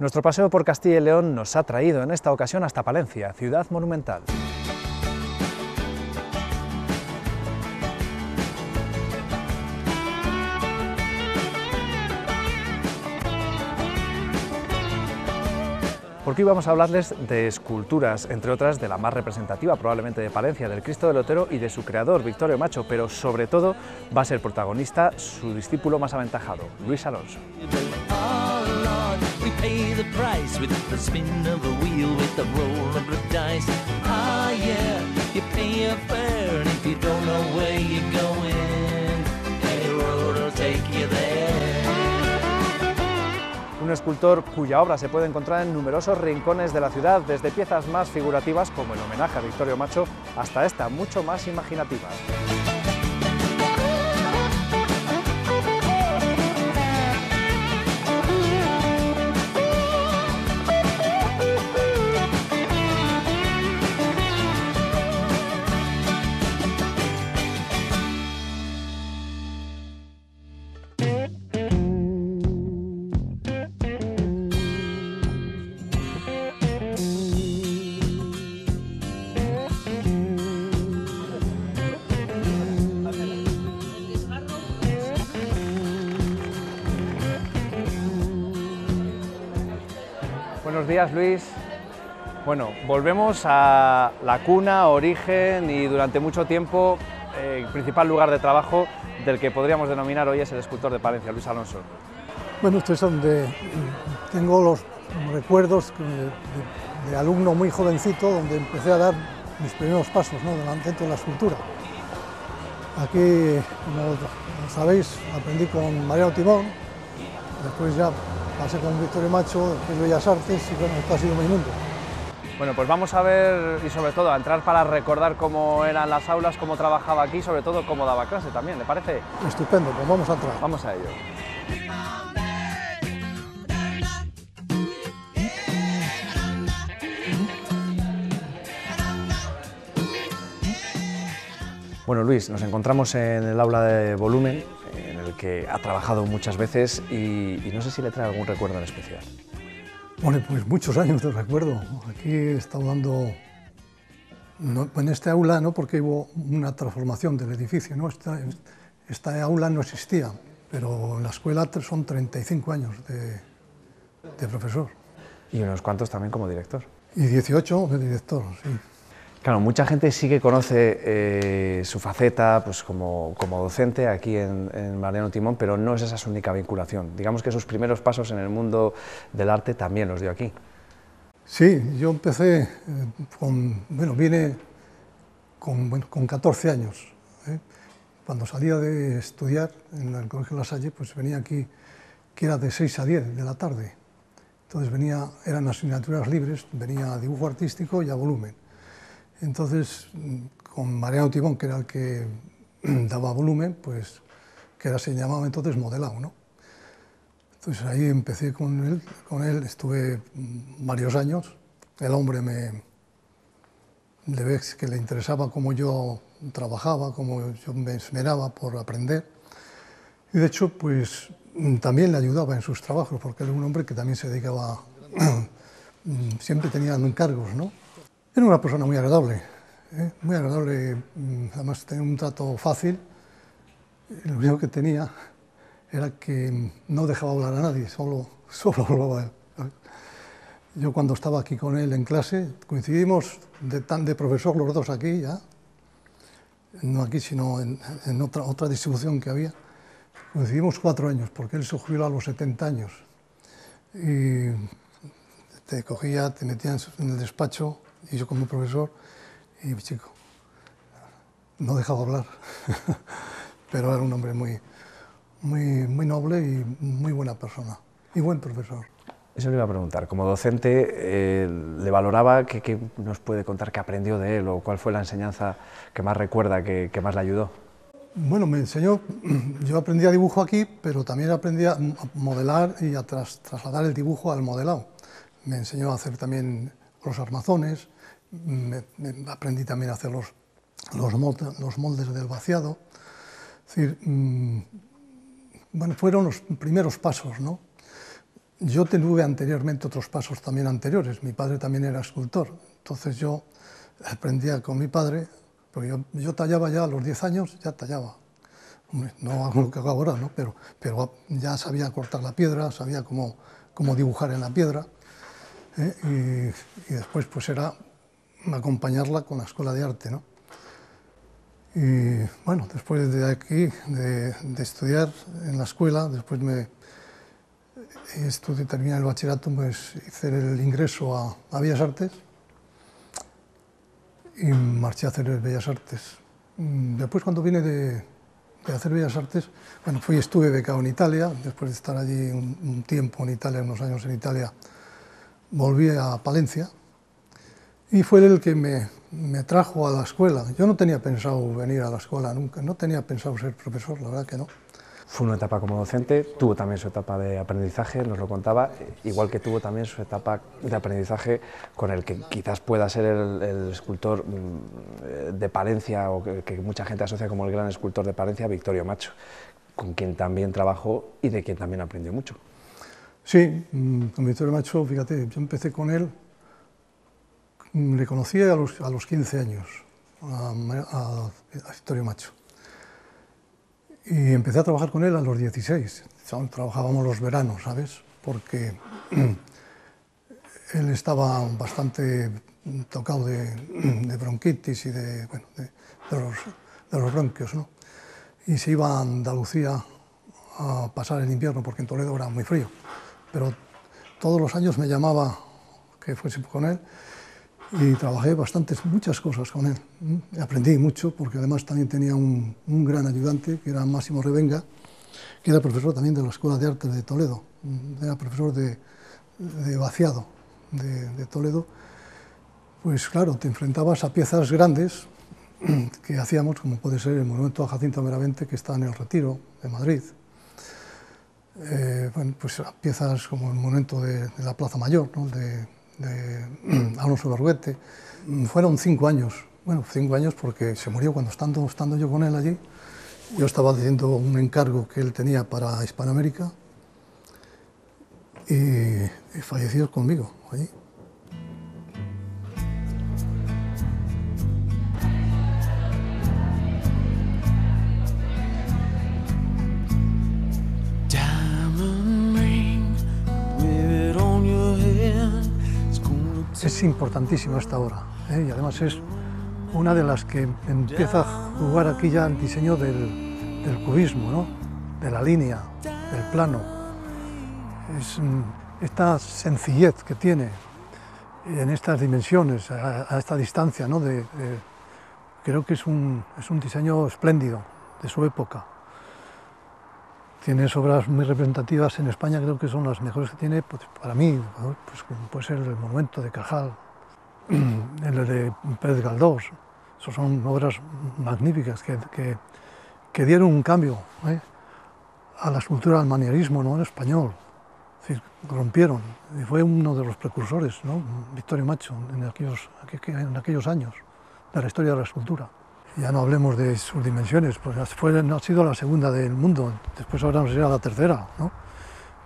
Nuestro paseo por Castilla y León nos ha traído en esta ocasión hasta Palencia, ciudad monumental. Porque hoy vamos a hablarles de esculturas, entre otras de la más representativa probablemente de Palencia, del Cristo del Otero y de su creador, Victorio Macho, pero sobre todo va a ser protagonista su discípulo más aventajado, Luis Alonso. Un escultor cuya obra se puede encontrar en numerosos rincones de la ciudad, desde piezas más figurativas como el homenaje a Victorio Macho hasta esta mucho más imaginativa. Buenos días, Luis. Bueno, volvemos a la cuna, origen y durante mucho tiempo el principal lugar de trabajo del que podríamos denominar hoy es el escultor de Palencia, Luis Alonso. Bueno, esto es donde tengo los recuerdos de alumno muy jovencito, donde empecé a dar mis primeros pasos, ¿no?, dentro de la escultura. Aquí, como sabéis, aprendí con Mariano Timón, después ya pasé con Victorio Macho, después Bellas Artes, y bueno, esto ha sido mi mundo. Bueno, pues vamos a ver y sobre todo a entrar para recordar cómo eran las aulas, cómo trabajaba aquí y sobre todo cómo daba clase también, ¿le parece? Estupendo, pues vamos a entrar. Vamos a ello. Bueno, Luis, nos encontramos en el aula de volumen, en el que ha trabajado muchas veces y no sé si le trae algún recuerdo en especial. Bueno, pues muchos años de recuerdo. Aquí he estado dando, en este aula no, porque hubo una transformación del edificio, ¿no? Esta aula no existía, pero en la escuela son 35 años de profesor. Y unos cuantos también como director. Y 18 de director, sí. Claro, mucha gente sí que conoce su faceta pues, como docente aquí en Mariano Timón, pero no es esa su única vinculación. Digamos que sus primeros pasos en el mundo del arte también los dio aquí. Sí, yo empecé vine con 14 años. Cuando salía de estudiar en el Colegio La Salle, pues venía aquí, que era de 6 a 10 de la tarde. Entonces eran asignaturas libres, venía a dibujo artístico y a volumen. Entonces, con Mariano Timón, que era el que daba volumen, pues, que se llamaba entonces modelado, ¿no? Entonces ahí empecé con él estuve varios años. El hombre le ves que le interesaba cómo yo trabajaba, cómo yo me esmeraba por aprender. Y de hecho, pues, también le ayudaba en sus trabajos, porque era un hombre que también se dedicaba, siempre tenía encargos, ¿no? Era una persona muy agradable, además tenía un trato fácil. Lo único que tenía era que no dejaba hablar a nadie, solo hablaba él. Yo cuando estaba aquí con él en clase, coincidimos de profesor los dos aquí ya, no aquí sino en otra distribución que había, coincidimos 4 años, porque él se jubiló a los 70 años. Y te cogía, te metían en el despacho, y yo como profesor, y mi chico, no dejaba hablar, pero era un hombre muy noble y muy buena persona, y buen profesor. Eso le iba a preguntar, como docente, ¿le valoraba? ¿Qué nos puede contar que aprendió de él o cuál fue la enseñanza que más recuerda, que más le ayudó? Bueno, me enseñó, yo aprendí a dibujo aquí, pero también aprendí a modelar y a trasladar el dibujo al modelado. Me enseñó a hacer también los armazones, aprendí también a hacer los moldes del vaciado. Es decir, bueno, fueron los primeros pasos, ¿no? Yo tuve anteriormente otros pasos también anteriores. Mi padre también era escultor, entonces yo aprendía con mi padre, porque yo tallaba ya a los 10 años, ya tallaba. No hago lo que hago ahora, ¿no? pero ya sabía cortar la piedra, sabía cómo dibujar en la piedra, y después pues era acompañarla con la escuela de arte, ¿no? Y bueno, después de aquí, de estudiar en la escuela, después terminé el bachillerato, pues hice el ingreso a Bellas Artes y marché a hacer Bellas Artes. Después, cuando vine de hacer Bellas Artes, bueno, estuve becado en Italia, después de estar allí un tiempo en Italia, unos años en Italia, volví a Palencia y fue el que me trajo a la escuela. Yo no tenía pensado venir a la escuela nunca, no tenía pensado ser profesor, la verdad que no. Fue una etapa como docente, tuvo también su etapa de aprendizaje, nos lo contaba, igual que tuvo también su etapa de aprendizaje con el que quizás pueda ser el escultor de Palencia, o que mucha gente asocia como el gran escultor de Palencia, Victorio Macho, con quien también trabajó y de quien también aprendió mucho. Sí, con Victorio Macho, fíjate, yo empecé con él, le conocí a los 15 años, a Victorio Macho. Y empecé a trabajar con él a los 16, trabajábamos los veranos, ¿sabes? Porque él estaba bastante tocado de bronquitis y de los bronquios, ¿no? Y se iba a Andalucía a pasar el invierno, porque en Toledo era muy frío. Pero todos los años me llamaba que fuese con él y trabajé muchas cosas con él. Aprendí mucho, porque además también tenía un gran ayudante, que era Máximo Revenga, que era profesor también de la Escuela de Artes de Toledo, era profesor de vaciado de Toledo. Pues claro, te enfrentabas a piezas grandes que hacíamos, como puede ser el monumento a Jacinto Meramente, que está en el Retiro de Madrid. Bueno, pues piezas como el monumento de la Plaza Mayor, ¿no? de Alonso Berruguete. Fueron 5 años, bueno, 5 años porque se murió cuando estando yo con él allí. Yo estaba haciendo un encargo que él tenía para Hispanoamérica y falleció conmigo allí. Es importantísima esta obra, y además es una de las que empieza a jugar aquí ya el diseño del cubismo, ¿no? De la línea, del plano. Es esta sencillez que tiene en estas dimensiones, a esta distancia, ¿no? Creo que es un diseño espléndido de su época. Tiene obras muy representativas en España, creo que son las mejores que tiene, pues, para mí, pues, como puede ser el monumento de Cajal, el de Pérez Galdós. Esas son obras magníficas que dieron un cambio a la escultura, al manierismo, ¿no? En español. Es decir, rompieron, y fue uno de los precursores, ¿no? Victorio Macho, en aquellos años de la historia de la escultura. Ya no hablemos de sus dimensiones, pues ha sido la segunda del mundo, después ahora nos será la tercera, ¿no?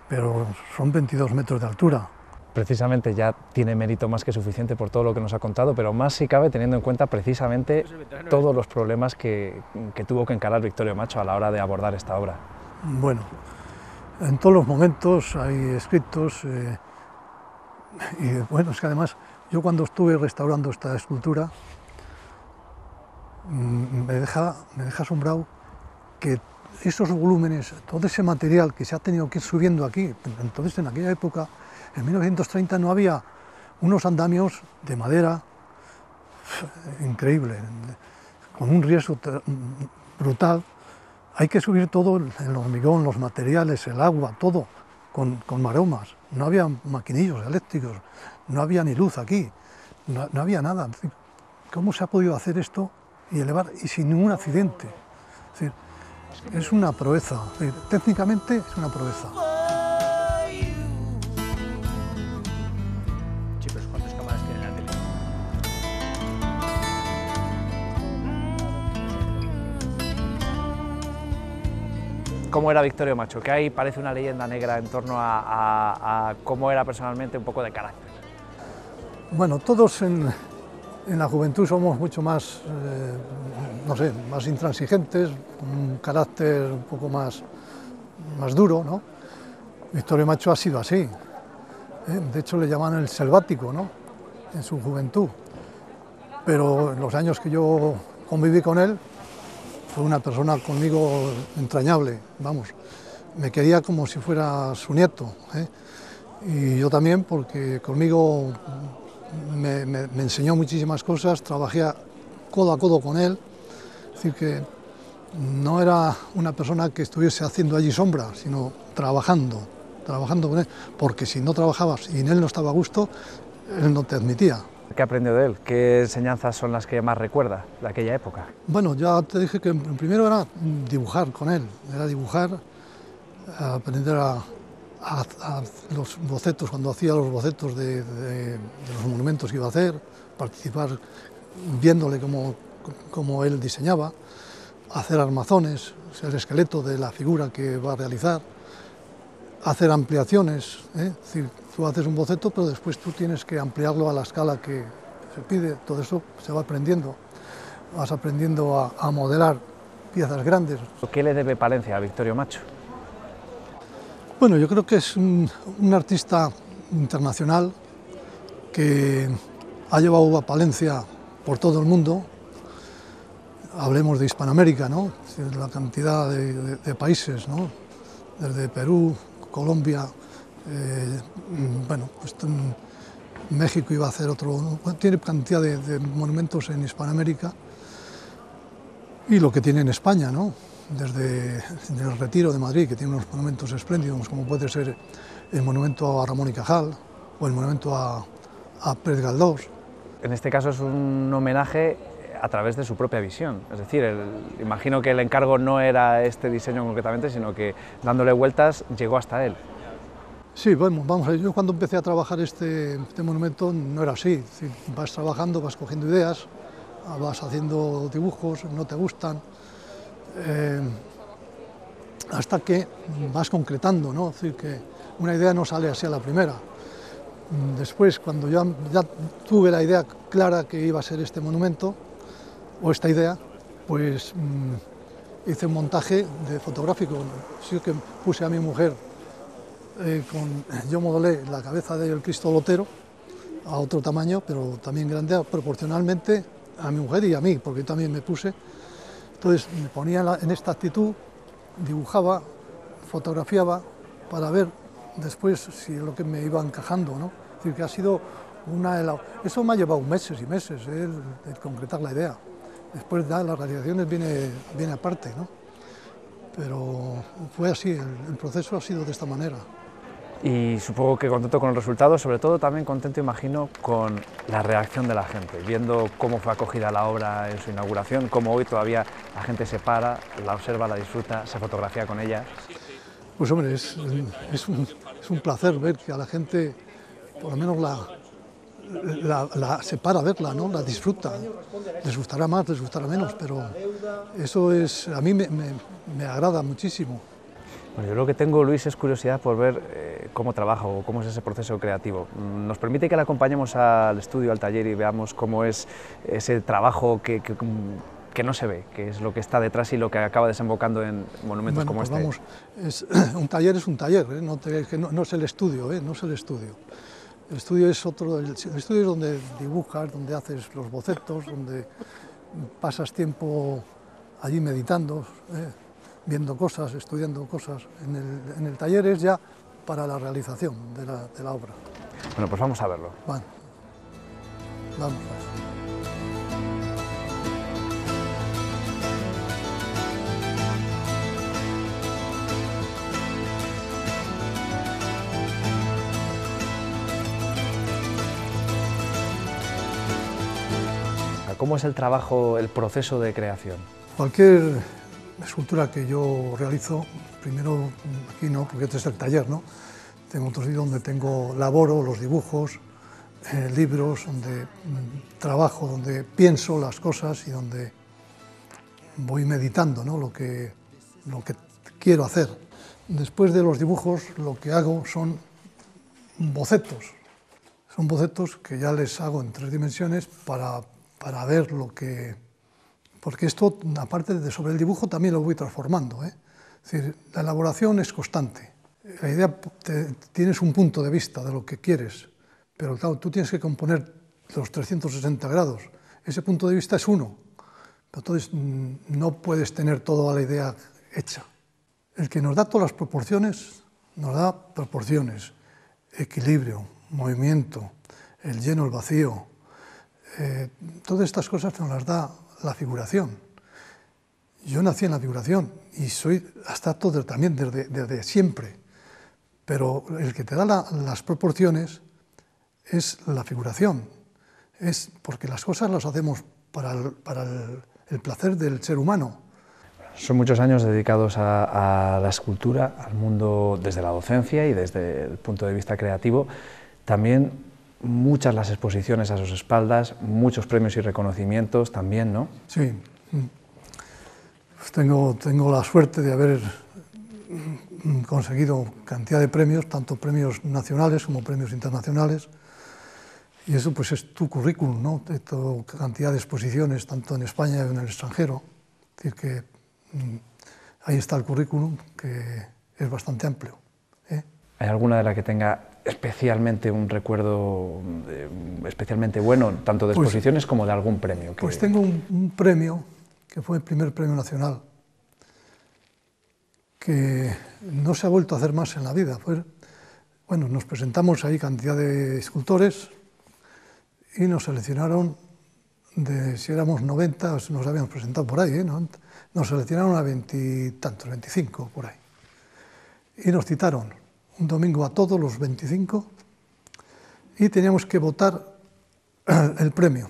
Pero son 22 metros de altura. Precisamente ya tiene mérito más que suficiente por todo lo que nos ha contado, pero más si cabe teniendo en cuenta precisamente todos los problemas que tuvo que encarar Victorio Macho a la hora de abordar esta obra. Bueno, en todos los momentos hay escritos, y bueno, es que además yo cuando estuve restaurando esta escultura, me deja asombrado que esos volúmenes, todo ese material que se ha tenido que ir subiendo aquí. Entonces, en aquella época, en 1930, no había unos andamios de madera increíble, con un riesgo brutal. Hay que subir todo, el hormigón, los materiales, el agua, todo, con maromas. No había maquinillos eléctricos, no había ni luz aquí, no había nada. ¿Cómo se ha podido hacer esto y elevar y sin ningún accidente? Es decir, es una proeza, técnicamente es una proeza. Chicos, ¿cuántas cámaras tiene la tele? ¿Cómo era Victorio Macho? Que ahí parece una leyenda negra en torno a cómo era personalmente, un poco de carácter. Bueno, todos en la juventud somos mucho más, no sé, más intransigentes, un carácter un poco más duro, ¿no? Victorio Macho ha sido así, ¿eh? De hecho le llaman el selvático, ¿no?, en su juventud, pero en los años que yo conviví con él, fue una persona conmigo entrañable, vamos, me quería como si fuera su nieto, ¿eh? Y yo también, porque conmigo me enseñó muchísimas cosas, trabajé codo a codo con él, es decir, que no era una persona que estuviese haciendo allí sombra, sino trabajando con él, porque si no trabajabas y en él no estaba a gusto, él no te admitía. ¿Qué aprendió de él? ¿Qué enseñanzas son las que más recuerda de aquella época? Bueno, ya te dije que primero era dibujar con él, era dibujar, aprender a los bocetos, cuando hacía los bocetos de los monumentos que iba a hacer, participar viéndole cómo él diseñaba, hacer armazones, el esqueleto de la figura que va a realizar, hacer ampliaciones, ¿eh? Es decir, tú haces un boceto, pero después tú tienes que ampliarlo a la escala que se pide, todo eso se va aprendiendo, vas aprendiendo a modelar piezas grandes. ¿Qué le debe Palencia a Victorio Macho? Bueno, yo creo que es un artista internacional que ha llevado a Palencia por todo el mundo. Hablemos de Hispanoamérica, ¿no? La cantidad de países, ¿no?, desde Perú, Colombia, bueno, pues México iba a hacer otro, tiene cantidad de monumentos en Hispanoamérica, y lo que tiene en España, ¿no?, desde el Retiro de Madrid, que tiene unos monumentos espléndidos, como puede ser el monumento a Ramón y Cajal o el monumento a Pérez Galdós. En este caso es un homenaje a través de su propia visión, es decir, imagino que el encargo no era este diseño concretamente, sino que dándole vueltas llegó hasta él. Sí, bueno, vamos a ver, yo cuando empecé a trabajar este monumento no era así, es decir, vas trabajando, vas cogiendo ideas, vas haciendo dibujos, no te gustan, hasta que vas concretando, ¿no? Es decir, que una idea no sale así a la primera. Después, cuando ya tuve la idea clara que iba a ser este monumento, o esta idea, pues hice un montaje fotográfico, sí que puse a mi mujer, yo modelé la cabeza del Cristo Lotero a otro tamaño, pero también grande, proporcionalmente a mi mujer y a mí, porque yo también me puse. Entonces me ponía en esta actitud, dibujaba, fotografiaba, para ver después si es lo que me iba encajando, ¿no? Es decir, que ha sido eso me ha llevado meses y meses, el concretar la idea. Después ya las realizaciones viene aparte, ¿no? Pero fue así, el proceso ha sido de esta manera. Y supongo que contento con el resultado, sobre todo también contento, imagino, con la reacción de la gente, viendo cómo fue acogida la obra en su inauguración, cómo hoy todavía la gente se para, la observa, la disfruta, se fotografía con ella. Pues hombre, es un placer ver que a la gente, por lo menos se para a verla, ¿no?, la disfruta. Les gustará más, les gustará menos, pero eso a mí me agrada muchísimo. Bueno, yo lo que tengo, Luis, es curiosidad por ver cómo trabaja o cómo es ese proceso creativo. ¿Nos permite que le acompañemos al estudio, al taller, y veamos cómo es ese trabajo que no se ve, que es lo que está detrás y lo que acaba desembocando en monumentos como pues este? Vamos, un taller es un taller, ¿eh? No es el estudio, no es el estudio. El estudio es el estudio es donde dibujas, donde haces los bocetos, donde pasas tiempo allí meditando, viendo cosas, estudiando cosas. En el taller es ya para la realización de la obra. Bueno, pues vamos a verlo. Vamos. ¿Cómo es el trabajo, el proceso de creación? Cualquier escultura que yo realizo, primero aquí no, porque este es el taller, ¿no? Tengo otro sitio donde elaboro los dibujos, libros, donde trabajo, donde pienso las cosas y donde voy meditando, ¿no?, lo que quiero hacer. Después de los dibujos lo que hago son bocetos. Son bocetos que ya les hago en 3 dimensiones para ver lo que... Porque esto, aparte de sobre el dibujo, también lo voy transformando, ¿eh? Es decir, la elaboración es constante. La idea, tienes un punto de vista de lo que quieres, pero claro, tú tienes que componer los 360 grados. Ese punto de vista es uno, pero entonces no puedes tener toda la idea hecha. El que nos da todas las proporciones, nos da proporciones, equilibrio, movimiento, el lleno, el vacío. Todas estas cosas nos las da la figuración. Yo nací en la figuración y soy abstracto también desde siempre, pero el que te da las proporciones es la figuración, es porque las cosas las hacemos para el placer del ser humano. Son muchos años dedicados a la escultura, al mundo desde la docencia y desde el punto de vista creativo. También muchas las exposiciones a sus espaldas, muchos premios y reconocimientos también, ¿no? Sí. Pues tengo la suerte de haber conseguido cantidad de premios, tanto premios nacionales como premios internacionales. Y eso pues es tu currículum, ¿no? Tengo cantidad de exposiciones, tanto en España como en el extranjero. Es decir, que ahí está el currículum, que es bastante amplio, ¿eh? ¿Hay alguna de la que tenga especialmente un recuerdo especialmente bueno, tanto de exposiciones como de algún premio? Pues tengo un premio, que fue el primer premio nacional, que no se ha vuelto a hacer más en la vida. Bueno, nos presentamos ahí cantidad de escultores y nos seleccionaron, si éramos 90, nos habíamos presentado por ahí, ¿eh? Nos seleccionaron a 20 y tantos, 25 por ahí. Y nos citaron un domingo a todos los 25 y teníamos que votar el premio.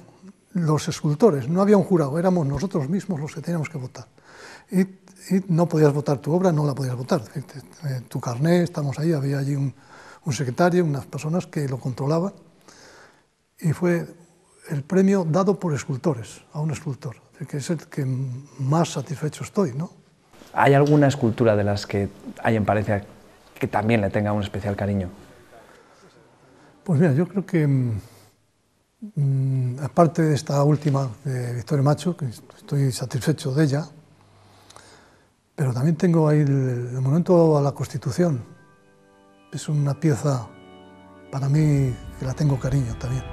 Los escultores, no había un jurado, éramos nosotros mismos los que teníamos que votar. Y no podías votar tu obra, no la podías votar. Tu carné, estamos ahí, había allí un secretario, unas personas que lo controlaban, y fue el premio dado por escultores, a un escultor, que es el que más satisfecho estoy, ¿no? ¿Hay alguna escultura de las que hay en Palencia que también le tenga un especial cariño? Pues mira, yo creo que, aparte de esta última de Victoria Macho, que estoy satisfecho de ella, pero también tengo ahí el monumento a la Constitución. Es una pieza, para mí, que la tengo cariño también.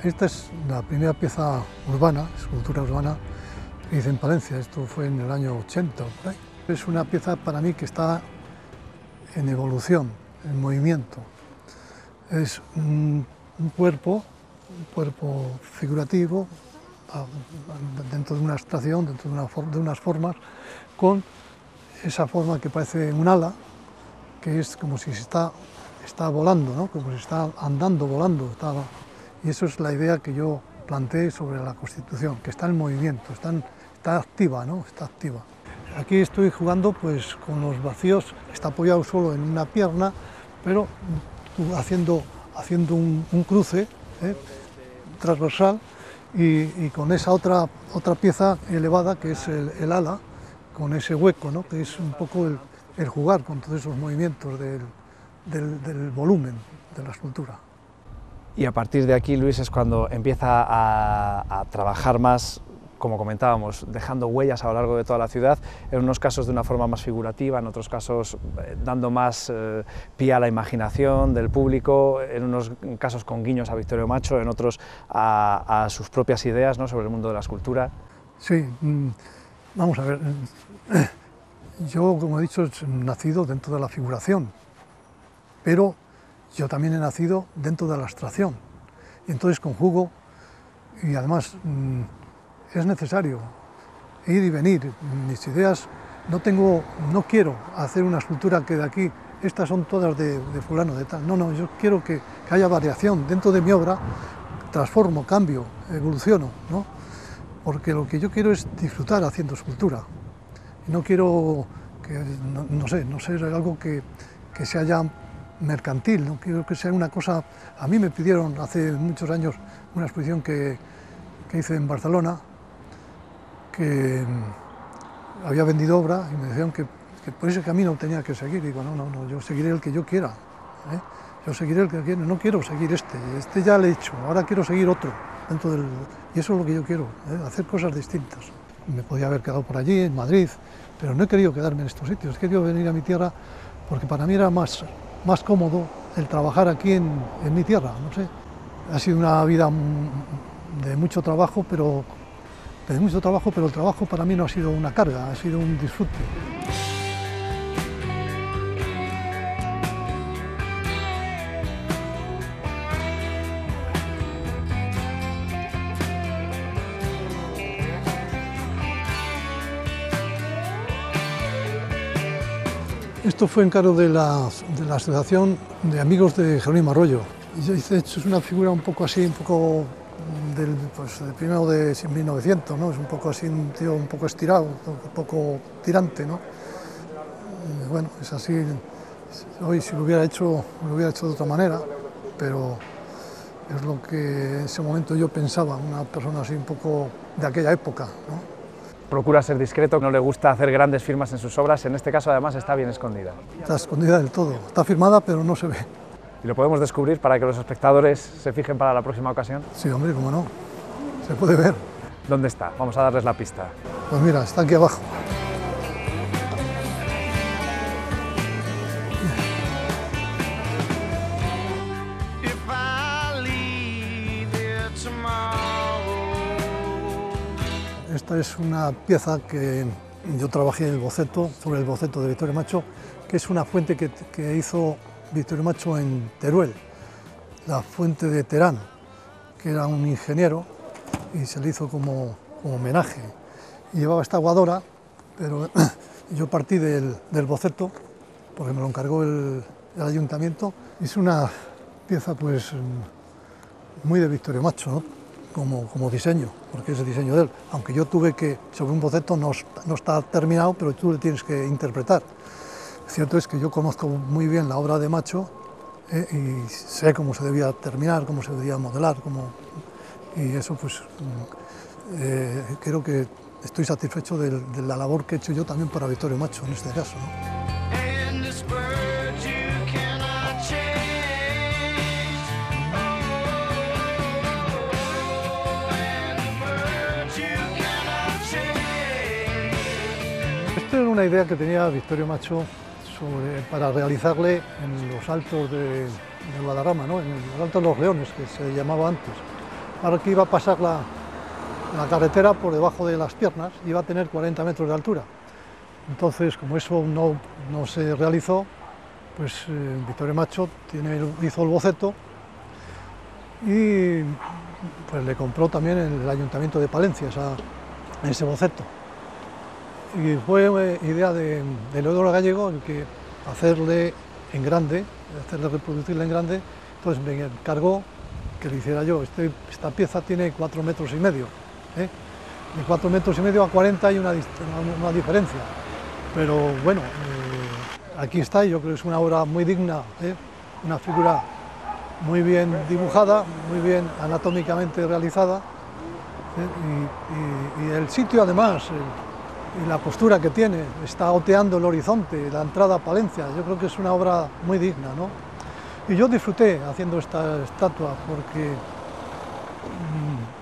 Esta es la primera pieza urbana, escultura urbana, que hice en Palencia. Esto fue en el año 80 o por ahí. Es una pieza para mí que está en evolución, en movimiento. Es un cuerpo figurativo, dentro de una abstracción, dentro de unas formas, con esa forma que parece un ala, que es como si está volando, ¿no? Como si está andando, volando. Y eso es la idea que yo planteé sobre la Constitución, que está en movimiento, está activa, ¿no? Está activa. Aquí estoy jugando pues con los vacíos, está apoyado solo en una pierna, pero haciendo un cruce, transversal, y con esa otra pieza elevada, que es el ala, con ese hueco, ¿no? Que es un poco el jugar con todos esos movimientos del volumen de la escultura. Y a partir de aquí, Luis, es cuando empieza a trabajar más, como comentábamos, dejando huellas a lo largo de toda la ciudad, en unos casos de una forma más figurativa, en otros casos dando más pie a la imaginación del público, en unos casos con guiños a Victoria Macho, en otros a sus propias ideas, ¿no?, sobre el mundo de la escultura. Sí, vamos a ver, yo, como he dicho, he nacido dentro de la figuración, pero yo también he nacido dentro de la abstracción, y entonces conjugo, y además es necesario ir y venir. Mis ideas, no quiero hacer una escultura que de aquí, estas son todas de fulano, de tal. No, yo quiero que haya variación dentro de mi obra, transformo, cambio, evoluciono, ¿no? Porque lo que yo quiero es disfrutar haciendo escultura. Y no quiero que, no sé, algo que sea ya mercantil, no quiero que sea una cosa... A mí me pidieron hace muchos años una exposición que hice en Barcelona, que había vendido obra y me decían que por ese camino tenía que seguir. Y digo, no, yo seguiré el que yo quiera, ¿eh? Yo seguiré el que quiera, no quiero seguir este ya lo he hecho, ahora quiero seguir otro. Y eso es lo que yo quiero, ¿eh? Hacer cosas distintas. Me podía haber quedado por allí, en Madrid, pero no he querido quedarme en estos sitios, he querido venir a mi tierra porque para mí era más cómodo el trabajar aquí en mi tierra, no sé. Ha sido una vida de mucho trabajo, pero el trabajo para mí no ha sido una carga, ha sido un disfrute. Esto fue encargo de la Asociación de Amigos de Jerónimo Arroyo. Y yo hice, es una figura un poco así, del primero de 1900, ¿no? Es un poco así, un tío un poco estirado, un poco tirante, ¿no? Bueno, es así. Hoy si lo hubiera hecho de otra manera, pero es lo que en ese momento yo pensaba, una persona así un poco de aquella época, ¿no? Procura ser discreto, no le gusta hacer grandes firmas en sus obras, en este caso además está bien escondida. Está escondida del todo, está firmada pero no se ve. ¿Y lo podemos descubrir para que los espectadores se fijen para la próxima ocasión? Sí, hombre, cómo no, se puede ver. ¿Dónde está? Vamos a darles la pista. Pues mira, está aquí abajo. Esta es una pieza que yo trabajé en el boceto, sobre el boceto de Vittorio Macho, que es una fuente que hizo Vittorio Macho en Teruel, la fuente de Terán, que era un ingeniero y se le hizo como homenaje. Y llevaba esta aguadora, pero yo partí del boceto, porque me lo encargó el ayuntamiento. Es una pieza pues muy de Vittorio Macho, ¿no? Como diseño, porque es el diseño de él, aunque yo tuve que, sobre un boceto no está terminado, pero tú le tienes que interpretar. Cierto es que yo conozco muy bien la obra de Macho y sé cómo se debía terminar, cómo se debía modelar, y eso pues creo que estoy satisfecho de la labor que he hecho yo también para Vittorio Macho en este caso, ¿no? Esto era una idea que tenía Vittorio Macho para realizarle en los altos de Guadarrama, ¿no? En los altos de los Leones, que se llamaba antes. Ahora que iba a pasar la carretera por debajo de las piernas, iba a tener 40 metros de altura. Entonces, como eso no se realizó, pues Vittorio Macho hizo el boceto y pues le compró también el Ayuntamiento de Palencia ese boceto. Y fue idea de Leodoro Gallego el que hacerle en grande, reproducirla en grande. Entonces me encargó que lo hiciera yo. Esta pieza tiene 4,5 metros, ¿eh? De 4,5 metros a 40 hay una diferencia, pero bueno, aquí está, y yo creo que es una obra muy digna, ¿eh? Una figura muy bien dibujada, muy bien anatómicamente realizada, ¿eh? Y el sitio además, y la postura que tiene, está oteando el horizonte, la entrada a Palencia. Yo creo que es una obra muy digna, ¿no? Y yo disfruté haciendo esta estatua porque,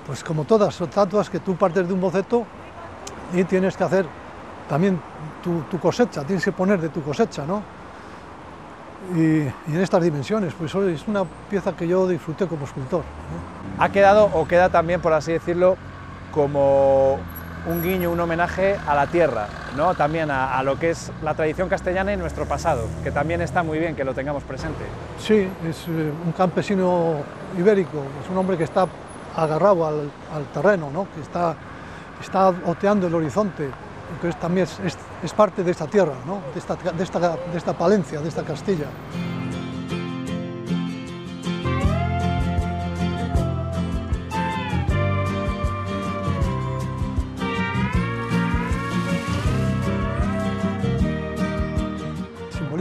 pues como todas son estatuas que tú partes de un boceto y tienes que hacer también tu cosecha, tienes que poner de tu cosecha, ¿no? Y en estas dimensiones, pues es una pieza que yo disfruté como escultor, ¿no? Ha quedado, o queda también, por así decirlo, como un guiño, un homenaje a la tierra, ¿no? También a lo que es la tradición castellana y nuestro pasado, que también está muy bien que lo tengamos presente. Sí, es un campesino ibérico, es un hombre que está agarrado al terreno, ¿no? Que está oteando el horizonte, que también es parte de esta tierra, ¿no? de esta Palencia, de esta Castilla.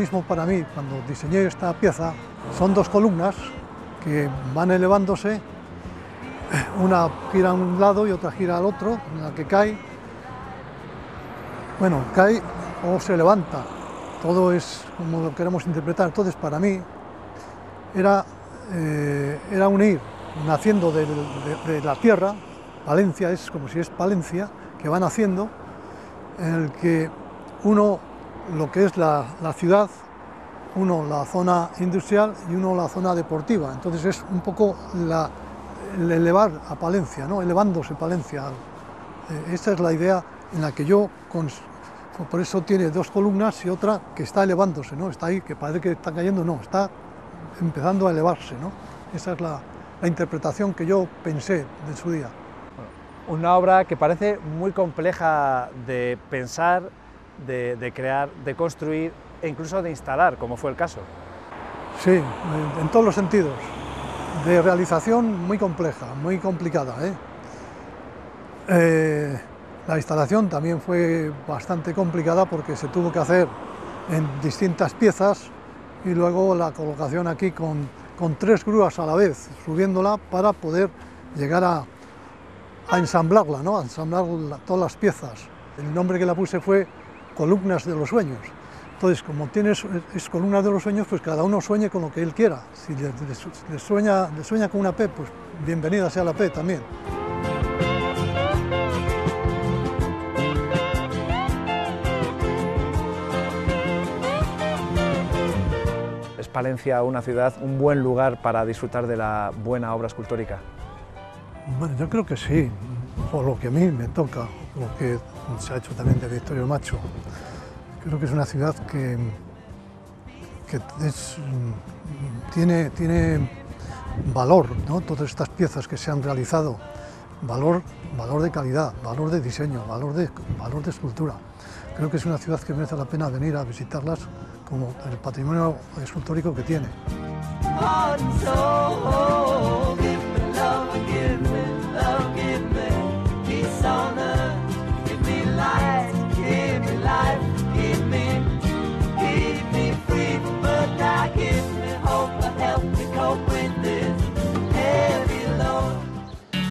simbolismo para mí, cuando diseñé esta pieza, son dos columnas que van elevándose, una gira a un lado y otra gira al otro, en la que cae, bueno, cae o se levanta, todo es como lo queremos interpretar. Entonces, para mí era unir, naciendo de la tierra, Palencia es como si es Palencia, que va naciendo, en el que uno lo que es la ciudad, uno la zona industrial y uno la zona deportiva. Entonces es un poco el elevar a Palencia, ¿no? Elevándose Palencia. Esta es la idea en la que yo, por eso tiene dos columnas y otra que está elevándose, ¿no? Está ahí, que parece que está cayendo, no, está empezando a elevarse, ¿no? Esa es la interpretación que yo pensé de su día. Una obra que parece muy compleja de pensar, de crear, de construir e incluso de instalar, como fue el caso. Sí, en todos los sentidos. De realización muy compleja, muy complicada, La instalación también fue bastante complicada porque se tuvo que hacer en distintas piezas y luego la colocación aquí con 3 grúas a la vez, subiéndola para poder llegar a ensamblarla, ¿no? A ensamblar todas las piezas. El nombre que la puse fue Columnas de los Sueños. Entonces, como es Columnas de los Sueños, pues cada uno sueñe con lo que él quiera. Si le sueña con una P, pues bienvenida sea la P también. ¿Es Palencia una ciudad, un buen lugar para disfrutar de la buena obra escultórica? Bueno, yo creo que sí, por lo que a mí me toca, lo que se ha hecho también de Vittorio Macho. Creo que es una ciudad que tiene valor, ¿no? Todas estas piezas que se han realizado, valor de calidad, valor de diseño, valor de escultura. Creo que es una ciudad que merece la pena venir a visitarlas como el patrimonio escultórico que tiene.